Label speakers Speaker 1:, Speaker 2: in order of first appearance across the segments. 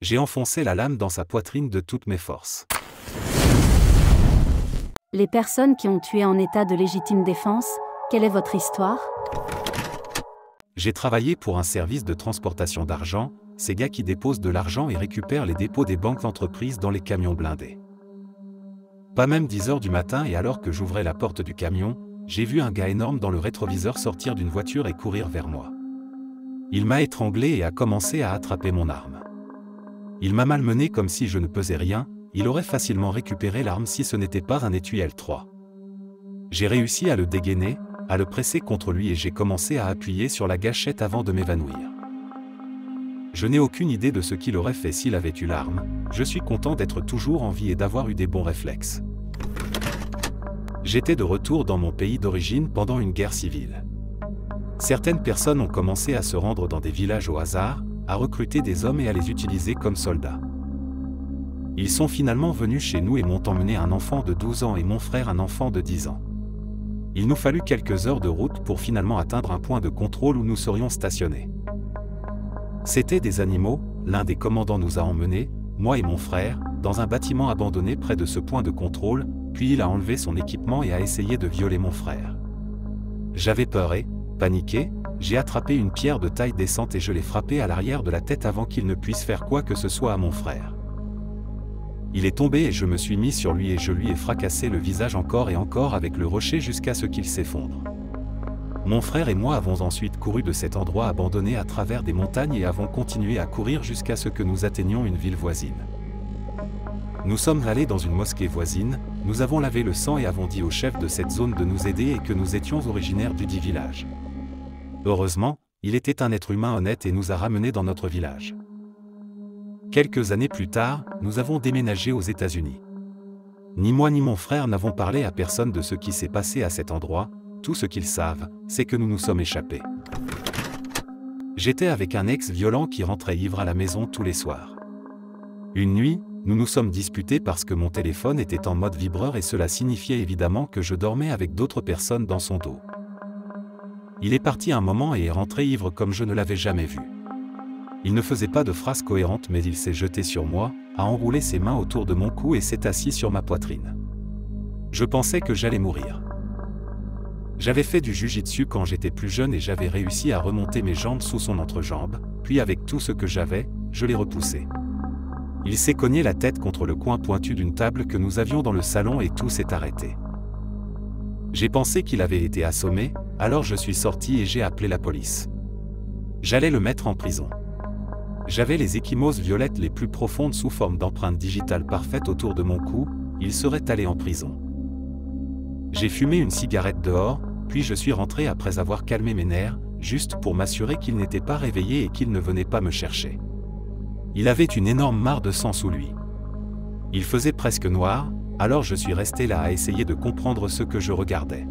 Speaker 1: J'ai enfoncé la lame dans sa poitrine de toutes mes forces.
Speaker 2: Les personnes qui ont tué en état de légitime défense, quelle est votre histoire?
Speaker 1: J'ai travaillé pour un service de transportation d'argent, ces gars qui déposent de l'argent et récupèrent les dépôts des banques d'entreprise dans les camions blindés. Pas même 10 heures du matin et alors que j'ouvrais la porte du camion, j'ai vu un gars énorme dans le rétroviseur sortir d'une voiture et courir vers moi. Il m'a étranglé et a commencé à attraper mon arme. Il m'a malmené comme si je ne pesais rien, il aurait facilement récupéré l'arme si ce n'était pas un étui L3. J'ai réussi à le dégainer, à le presser contre lui et j'ai commencé à appuyer sur la gâchette avant de m'évanouir. Je n'ai aucune idée de ce qu'il aurait fait s'il avait eu l'arme, je suis content d'être toujours en vie et d'avoir eu des bons réflexes. J'étais de retour dans mon pays d'origine pendant une guerre civile. Certaines personnes ont commencé à se rendre dans des villages au hasard, à recruter des hommes et à les utiliser comme soldats. Ils sont finalement venus chez nous et m'ont emmené un enfant de 12 ans et mon frère un enfant de 10 ans. Il nous fallut quelques heures de route pour finalement atteindre un point de contrôle où nous serions stationnés. C'étaient des animaux, l'un des commandants nous a emmenés, moi et mon frère, dans un bâtiment abandonné près de ce point de contrôle, puis il a enlevé son équipement et a essayé de violer mon frère. J'avais peur et, paniqué, j'ai attrapé une pierre de taille décente et je l'ai frappé à l'arrière de la tête avant qu'il ne puisse faire quoi que ce soit à mon frère. Il est tombé et je me suis mis sur lui et je lui ai fracassé le visage encore et encore avec le rocher jusqu'à ce qu'il s'effondre. Mon frère et moi avons ensuite couru de cet endroit abandonné à travers des montagnes et avons continué à courir jusqu'à ce que nous atteignions une ville voisine. Nous sommes allés dans une mosquée voisine, nous avons lavé le sang et avons dit au chef de cette zone de nous aider et que nous étions originaires du dit village. Heureusement, il était un être humain honnête et nous a ramenés dans notre village. Quelques années plus tard, nous avons déménagé aux États-Unis. Ni moi ni mon frère n'avons parlé à personne de ce qui s'est passé à cet endroit, tout ce qu'ils savent, c'est que nous nous sommes échappés. J'étais avec un ex-violent qui rentrait ivre à la maison tous les soirs. Une nuit, nous nous sommes disputés parce que mon téléphone était en mode vibreur et cela signifiait évidemment que je dormais avec d'autres personnes dans son dos. Il est parti un moment et est rentré ivre comme je ne l'avais jamais vu. Il ne faisait pas de phrases cohérentes mais il s'est jeté sur moi, a enroulé ses mains autour de mon cou et s'est assis sur ma poitrine. Je pensais que j'allais mourir. J'avais fait du jiu-jitsu quand j'étais plus jeune et j'avais réussi à remonter mes jambes sous son entrejambe, puis avec tout ce que j'avais, je l'ai repoussé. Il s'est cogné la tête contre le coin pointu d'une table que nous avions dans le salon et tout s'est arrêté. J'ai pensé qu'il avait été assommé, alors je suis sorti et j'ai appelé la police. J'allais le mettre en prison. J'avais les ecchymoses violettes les plus profondes sous forme d'empreintes digitales parfaites autour de mon cou, il serait allé en prison. J'ai fumé une cigarette dehors, puis je suis rentré après avoir calmé mes nerfs, juste pour m'assurer qu'il n'était pas réveillé et qu'il ne venait pas me chercher. Il avait une énorme mare de sang sous lui. Il faisait presque noir, alors je suis resté là à essayer de comprendre ce que je regardais.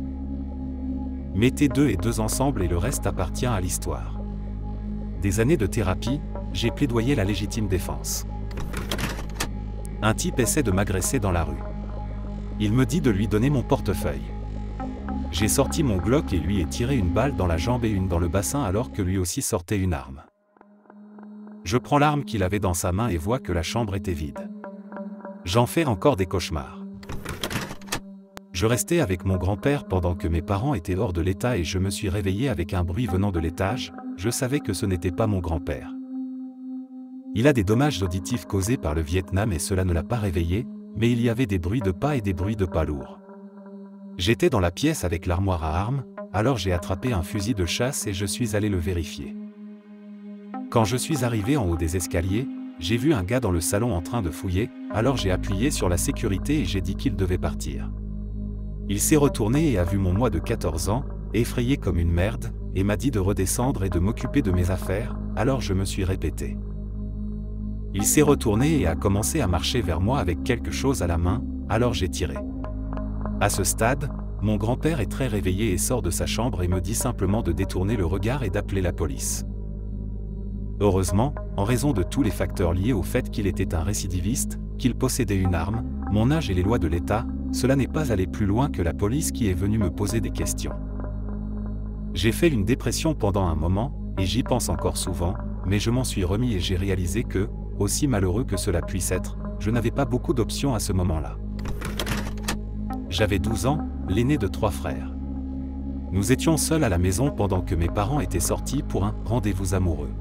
Speaker 1: Mettez 2 et 2 ensemble et le reste appartient à l'histoire. Des années de thérapie, j'ai plaidoyé la légitime défense. Un type essaie de m'agresser dans la rue. Il me dit de lui donner mon portefeuille. J'ai sorti mon Glock et lui ai tiré une balle dans la jambe et une dans le bassin alors que lui aussi sortait une arme. Je prends l'arme qu'il avait dans sa main et vois que la chambre était vide. J'en fais encore des cauchemars. Je restais avec mon grand-père pendant que mes parents étaient hors de l'état et je me suis réveillé avec un bruit venant de l'étage, je savais que ce n'était pas mon grand-père. Il a des dommages auditifs causés par le Vietnam et cela ne l'a pas réveillé, mais il y avait des bruits de pas et des bruits de pas lourds. J'étais dans la pièce avec l'armoire à armes, alors j'ai attrapé un fusil de chasse et je suis allé le vérifier. Quand je suis arrivé en haut des escaliers, j'ai vu un gars dans le salon en train de fouiller, alors j'ai appuyé sur la sécurité et j'ai dit qu'il devait partir. Il s'est retourné et a vu mon moi de 14 ans, effrayé comme une merde, et m'a dit de redescendre et de m'occuper de mes affaires, alors je me suis répété. Il s'est retourné et a commencé à marcher vers moi avec quelque chose à la main, alors j'ai tiré. À ce stade, mon grand-père est très réveillé et sort de sa chambre et me dit simplement de détourner le regard et d'appeler la police. Heureusement, en raison de tous les facteurs liés au fait qu'il était un récidiviste, qu'il possédait une arme, mon âge et les lois de l'État, cela n'est pas allé plus loin que la police qui est venue me poser des questions. J'ai fait une dépression pendant un moment, et j'y pense encore souvent, mais je m'en suis remis et j'ai réalisé que, aussi malheureux que cela puisse être, je n'avais pas beaucoup d'options à ce moment-là. J'avais 12 ans, l'aîné de 3 frères. Nous étions seuls à la maison pendant que mes parents étaient sortis pour un rendez-vous amoureux.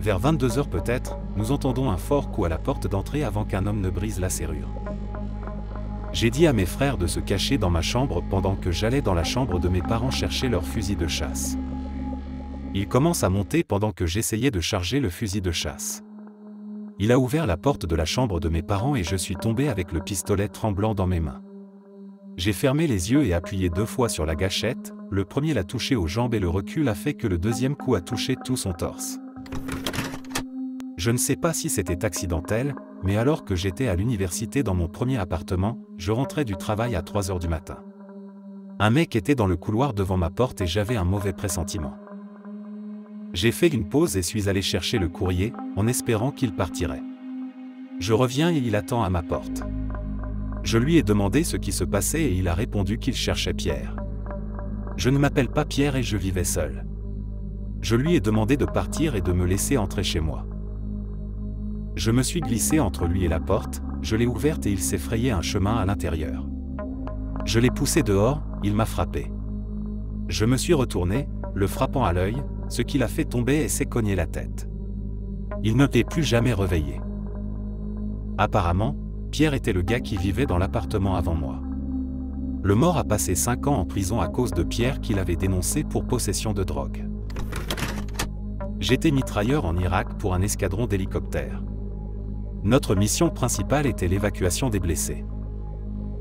Speaker 1: Vers 22 h peut-être, nous entendons un fort coup à la porte d'entrée avant qu'un homme ne brise la serrure. J'ai dit à mes frères de se cacher dans ma chambre pendant que j'allais dans la chambre de mes parents chercher leur fusil de chasse. Il commence à monter pendant que j'essayais de charger le fusil de chasse. Il a ouvert la porte de la chambre de mes parents et je suis tombé avec le pistolet tremblant dans mes mains. J'ai fermé les yeux et appuyé 2 fois sur la gâchette, le premier l'a touché aux jambes et le recul a fait que le deuxième coup a touché tout son torse. Je ne sais pas si c'était accidentel, mais alors que j'étais à l'université dans mon premier appartement, je rentrais du travail à 3 h du matin. Un mec était dans le couloir devant ma porte et j'avais un mauvais pressentiment. J'ai fait une pause et suis allé chercher le courrier, en espérant qu'il partirait. Je reviens et il attend à ma porte. Je lui ai demandé ce qui se passait et il a répondu qu'il cherchait Pierre. Je ne m'appelle pas Pierre et je vivais seul. Je lui ai demandé de partir et de me laisser entrer chez moi. Je me suis glissé entre lui et la porte, je l'ai ouverte et il s'est frayé un chemin à l'intérieur. Je l'ai poussé dehors, il m'a frappé. Je me suis retourné, le frappant à l'œil, ce qui l'a fait tomber et s'est cogné la tête. Il ne s'est plus jamais réveillé. Apparemment, Pierre était le gars qui vivait dans l'appartement avant moi. Le mort a passé 5 ans en prison à cause de Pierre qu'il avait dénoncé pour possession de drogue. J'étais mitrailleur en Irak pour un escadron d'hélicoptères. Notre mission principale était l'évacuation des blessés.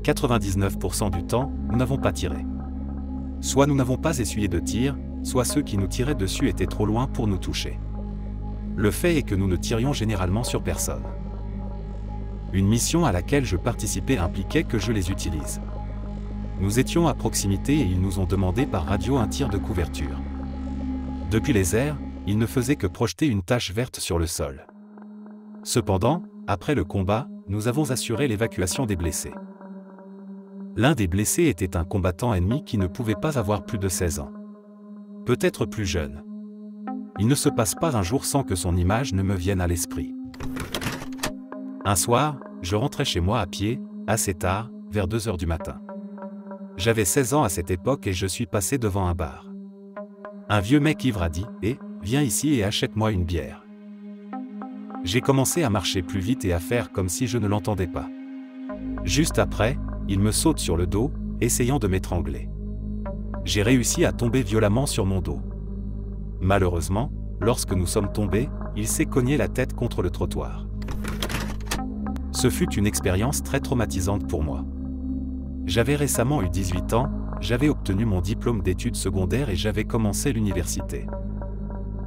Speaker 1: 99% du temps, nous n'avons pas tiré. Soit nous n'avons pas essuyé de tir, soit ceux qui nous tiraient dessus étaient trop loin pour nous toucher. Le fait est que nous ne tirions généralement sur personne. Une mission à laquelle je participais impliquait que je les utilise. Nous étions à proximité et ils nous ont demandé par radio un tir de couverture. Depuis les airs, ils ne faisaient que projeter une tache verte sur le sol. Cependant, après le combat, nous avons assuré l'évacuation des blessés. L'un des blessés était un combattant ennemi qui ne pouvait pas avoir plus de 16 ans. Peut-être plus jeune. Il ne se passe pas un jour sans que son image ne me vienne à l'esprit. Un soir, je rentrais chez moi à pied, assez tard, vers 2 h du matin. J'avais 16 ans à cette époque et je suis passé devant un bar. Un vieux mec ivre a dit « Eh, viens ici et achète-moi une bière ». J'ai commencé à marcher plus vite et à faire comme si je ne l'entendais pas. Juste après, il me saute sur le dos, essayant de m'étrangler. J'ai réussi à tomber violemment sur mon dos. Malheureusement, lorsque nous sommes tombés, il s'est cogné la tête contre le trottoir. Ce fut une expérience très traumatisante pour moi. J'avais récemment eu 18 ans, j'avais obtenu mon diplôme d'études secondaires et j'avais commencé l'université.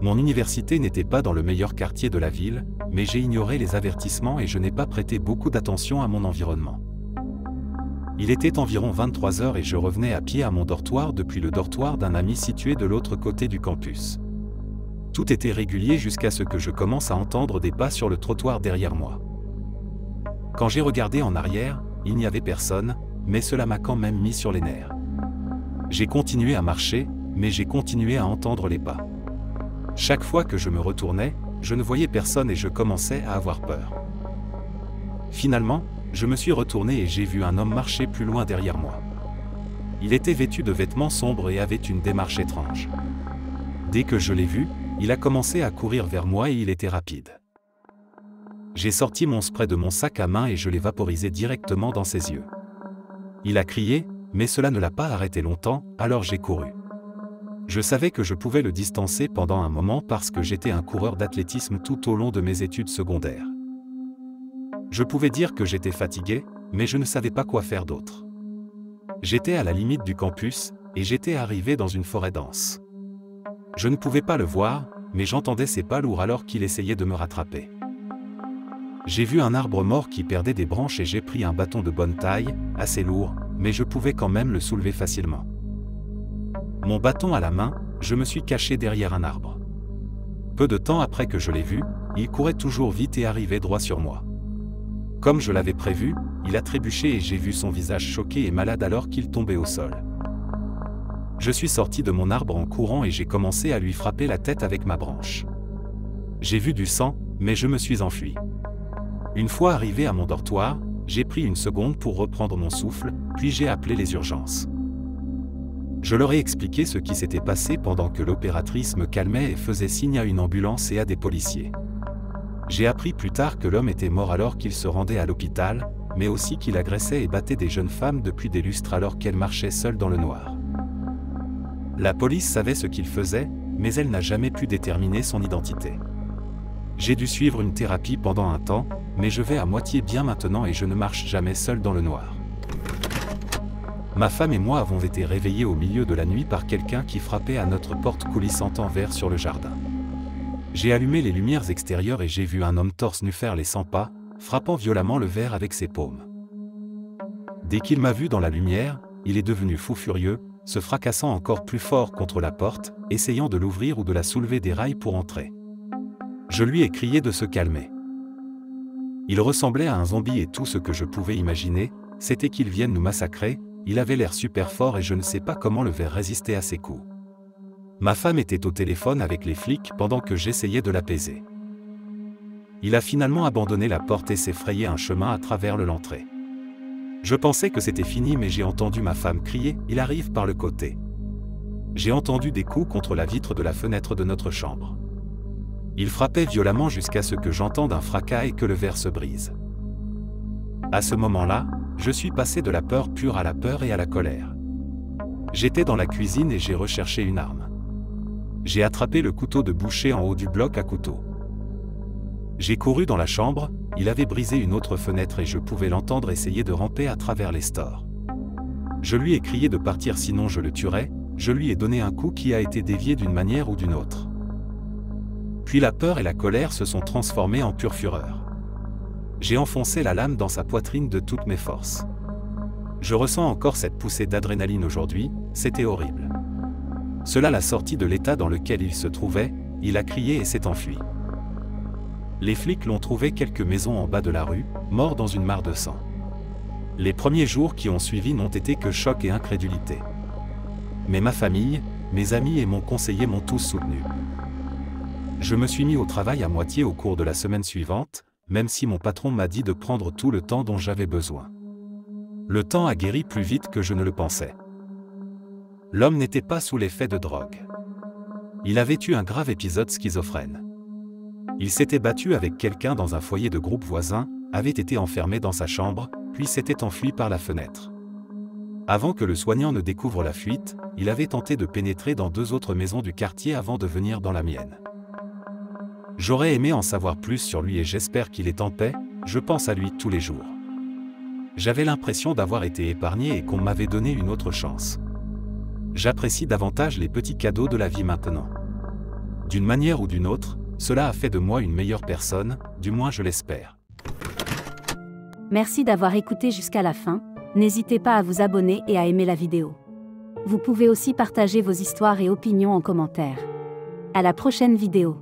Speaker 1: Mon université n'était pas dans le meilleur quartier de la ville, mais j'ai ignoré les avertissements et je n'ai pas prêté beaucoup d'attention à mon environnement. Il était environ 23 h et je revenais à pied à mon dortoir depuis le dortoir d'un ami situé de l'autre côté du campus. Tout était régulier jusqu'à ce que je commence à entendre des pas sur le trottoir derrière moi. Quand j'ai regardé en arrière, il n'y avait personne, mais cela m'a quand même mis sur les nerfs. J'ai continué à marcher, mais j'ai continué à entendre les pas. Chaque fois que je me retournais, je ne voyais personne et je commençais à avoir peur. Finalement, je me suis retourné et j'ai vu un homme marcher plus loin derrière moi. Il était vêtu de vêtements sombres et avait une démarche étrange. Dès que je l'ai vu, il a commencé à courir vers moi et il était rapide. J'ai sorti mon spray de mon sac à main et je l'ai vaporisé directement dans ses yeux. Il a crié, mais cela ne l'a pas arrêté longtemps, alors j'ai couru. Je savais que je pouvais le distancer pendant un moment parce que j'étais un coureur d'athlétisme tout au long de mes études secondaires. Je pouvais dire que j'étais fatigué, mais je ne savais pas quoi faire d'autre. J'étais à la limite du campus, et j'étais arrivé dans une forêt dense. Je ne pouvais pas le voir, mais j'entendais ses pas lourds alors qu'il essayait de me rattraper. J'ai vu un arbre mort qui perdait des branches et j'ai pris un bâton de bonne taille, assez lourd, mais je pouvais quand même le soulever facilement. Mon bâton à la main, je me suis caché derrière un arbre. Peu de temps après que je l'ai vu, il courait toujours vite et arrivait droit sur moi. Comme je l'avais prévu, il a trébuché et j'ai vu son visage choqué et malade alors qu'il tombait au sol. Je suis sorti de mon arbre en courant et j'ai commencé à lui frapper la tête avec ma branche. J'ai vu du sang, mais je me suis enfui. Une fois arrivé à mon dortoir, j'ai pris une seconde pour reprendre mon souffle, puis j'ai appelé les urgences. Je leur ai expliqué ce qui s'était passé pendant que l'opératrice me calmait et faisait signe à une ambulance et à des policiers. J'ai appris plus tard que l'homme était mort alors qu'il se rendait à l'hôpital, mais aussi qu'il agressait et battait des jeunes femmes depuis des lustres alors qu'elles marchaient seules dans le noir. La police savait ce qu'il faisait, mais elle n'a jamais pu déterminer son identité. J'ai dû suivre une thérapie pendant un temps, mais je vais à moitié bien maintenant et je ne marche jamais seul dans le noir. Ma femme et moi avons été réveillés au milieu de la nuit par quelqu'un qui frappait à notre porte coulissante en verre sur le jardin. J'ai allumé les lumières extérieures et j'ai vu un homme torse nu faire les 100 pas, frappant violemment le verre avec ses paumes. Dès qu'il m'a vu dans la lumière, il est devenu fou furieux, se fracassant encore plus fort contre la porte, essayant de l'ouvrir ou de la soulever des rails pour entrer. Je lui ai crié de se calmer. Il ressemblait à un zombie et tout ce que je pouvais imaginer, c'était qu'il vienne nous massacrer. Il avait l'air super fort et je ne sais pas comment le verre résistait à ses coups. Ma femme était au téléphone avec les flics pendant que j'essayais de l'apaiser. Il a finalement abandonné la porte et s'est frayé un chemin à travers l'entrée. Je pensais que c'était fini mais j'ai entendu ma femme crier « Il arrive par le côté ». J'ai entendu des coups contre la vitre de la fenêtre de notre chambre. Il frappait violemment jusqu'à ce que j'entende un fracas et que le verre se brise. À ce moment-là, je suis passé de la peur pure à la peur et à la colère. J'étais dans la cuisine et j'ai recherché une arme. J'ai attrapé le couteau de boucher en haut du bloc à couteau. J'ai couru dans la chambre, il avait brisé une autre fenêtre et je pouvais l'entendre essayer de ramper à travers les stores. Je lui ai crié de partir sinon je le tuerais, je lui ai donné un coup qui a été dévié d'une manière ou d'une autre. Puis la peur et la colère se sont transformées en pure fureur. J'ai enfoncé la lame dans sa poitrine de toutes mes forces. Je ressens encore cette poussée d'adrénaline aujourd'hui, c'était horrible. Cela l'a sorti de l'état dans lequel il se trouvait, il a crié et s'est enfui. Les flics l'ont trouvé quelques maisons en bas de la rue, mort dans une mare de sang. Les premiers jours qui ont suivi n'ont été que choc et incrédulité. Mais ma famille, mes amis et mon conseiller m'ont tous soutenu. Je me suis mis au travail à moitié au cours de la semaine suivante, même si mon patron m'a dit de prendre tout le temps dont j'avais besoin. Le temps a guéri plus vite que je ne le pensais. L'homme n'était pas sous l'effet de drogue. Il avait eu un grave épisode schizophrène. Il s'était battu avec quelqu'un dans un foyer de groupe voisin, avait été enfermé dans sa chambre, puis s'était enfui par la fenêtre. Avant que le soignant ne découvre la fuite, il avait tenté de pénétrer dans 2 autres maisons du quartier avant de venir dans la mienne. J'aurais aimé en savoir plus sur lui et j'espère qu'il est en paix, je pense à lui tous les jours. J'avais l'impression d'avoir été épargné et qu'on m'avait donné une autre chance. J'apprécie davantage les petits cadeaux de la vie maintenant. D'une manière ou d'une autre, cela a fait de moi une meilleure personne, du moins je l'espère.
Speaker 2: Merci d'avoir écouté jusqu'à la fin, n'hésitez pas à vous abonner et à aimer la vidéo. Vous pouvez aussi partager vos histoires et opinions en commentaire. À la prochaine vidéo.